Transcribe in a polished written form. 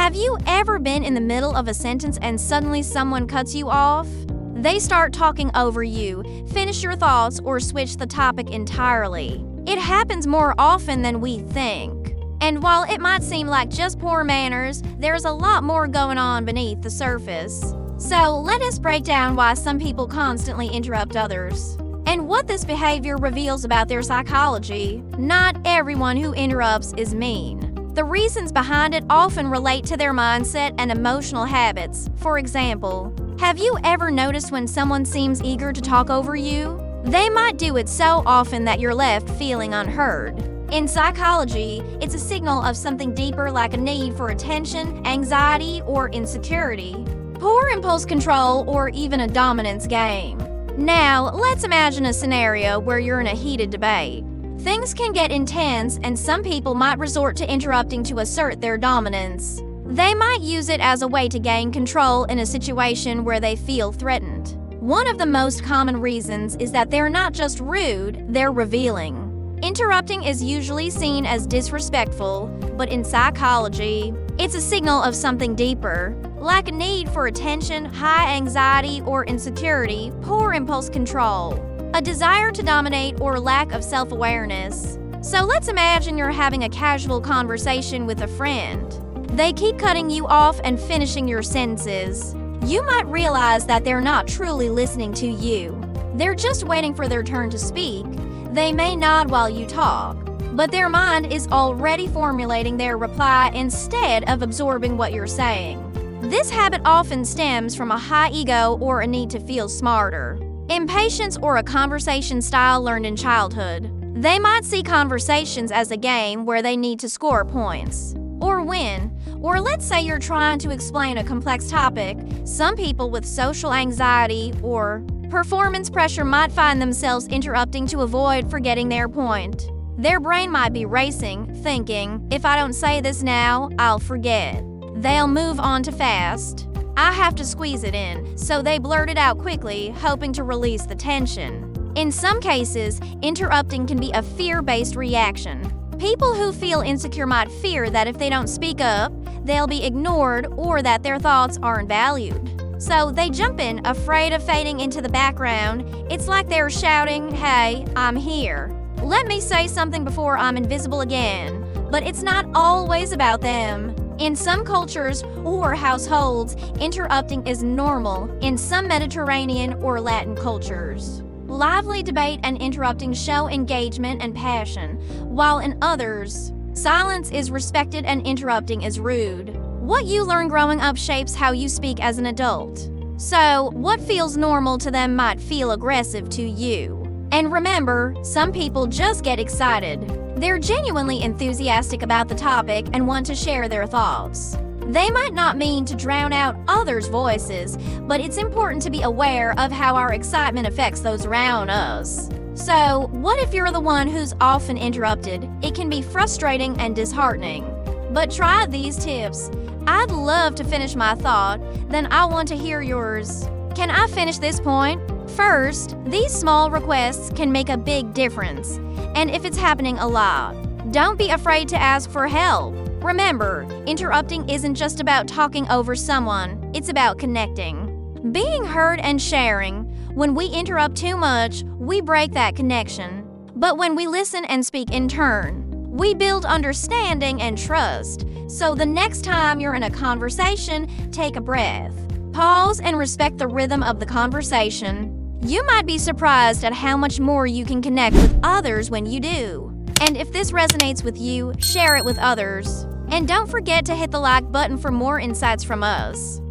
Have you ever been in the middle of a sentence and suddenly someone cuts you off? They start talking over you, finish your thoughts, or switch the topic entirely. It happens more often than we think. And while it might seem like just poor manners, there's a lot more going on beneath the surface. So let us break down why some people constantly interrupt others, and what this behavior reveals about their psychology. Not everyone who interrupts is mean. The reasons behind it often relate to their mindset and emotional habits. For example, have you ever noticed when someone seems eager to talk over you? They might do it so often that you're left feeling unheard. In psychology, it's a signal of something deeper, like a need for attention, anxiety, or insecurity, poor impulse control, or even a dominance game. Now, let's imagine a scenario where you're in a heated debate. Things can get intense, and some people might resort to interrupting to assert their dominance. They might use it as a way to gain control in a situation where they feel threatened. One of the most common reasons is that they're not just rude, they're revealing. Interrupting is usually seen as disrespectful, but in psychology, it's a signal of something deeper, like a need for attention, high anxiety or insecurity, poor impulse control, a desire to dominate, or lack of self-awareness. So let's imagine you're having a casual conversation with a friend. They keep cutting you off and finishing your sentences. You might realize that they're not truly listening to you. They're just waiting for their turn to speak. They may nod while you talk, but their mind is already formulating their reply instead of absorbing what you're saying. This habit often stems from a high ego or a need to feel smarter, impatience, or a conversation style learned in childhood. They might see conversations as a game where they need to score points or win. Or let's say you're trying to explain a complex topic. Some people with social anxiety or performance pressure might find themselves interrupting to avoid forgetting their point. Their brain might be racing, thinking, if I don't say this now, I'll forget. They'll move on too fast. I have to squeeze it in, so they blurt it out quickly, hoping to release the tension. In some cases, interrupting can be a fear-based reaction. People who feel insecure might fear that if they don't speak up, they'll be ignored or that their thoughts aren't valued. So they jump in, afraid of fading into the background. It's like they're shouting, "Hey, I'm here. Let me say something before I'm invisible again." But it's not always about them. In some cultures or households, interrupting is normal. In some Mediterranean or Latin cultures, lively debate and interrupting show engagement and passion, while in others, silence is respected and interrupting is rude. What you learn growing up shapes how you speak as an adult. So, what feels normal to them might feel aggressive to you. And remember, some people just get excited. They're genuinely enthusiastic about the topic and want to share their thoughts. They might not mean to drown out others' voices, but it's important to be aware of how our excitement affects those around us. So, what if you're the one who's often interrupted? It can be frustrating and disheartening. But try these tips. I'd love to finish my thought, then I want to hear yours. Can I finish this point? First, these small requests can make a big difference. And if it's happening a lot, don't be afraid to ask for help. Remember, interrupting isn't just about talking over someone, it's about connecting, being heard and sharing. When we interrupt too much, we break that connection. But when we listen and speak in turn, we build understanding and trust. So the next time you're in a conversation, take a breath. Pause and respect the rhythm of the conversation. You might be surprised at how much more you can connect with others when you do. And if this resonates with you, share it with others. And don't forget to hit the like button for more insights from us.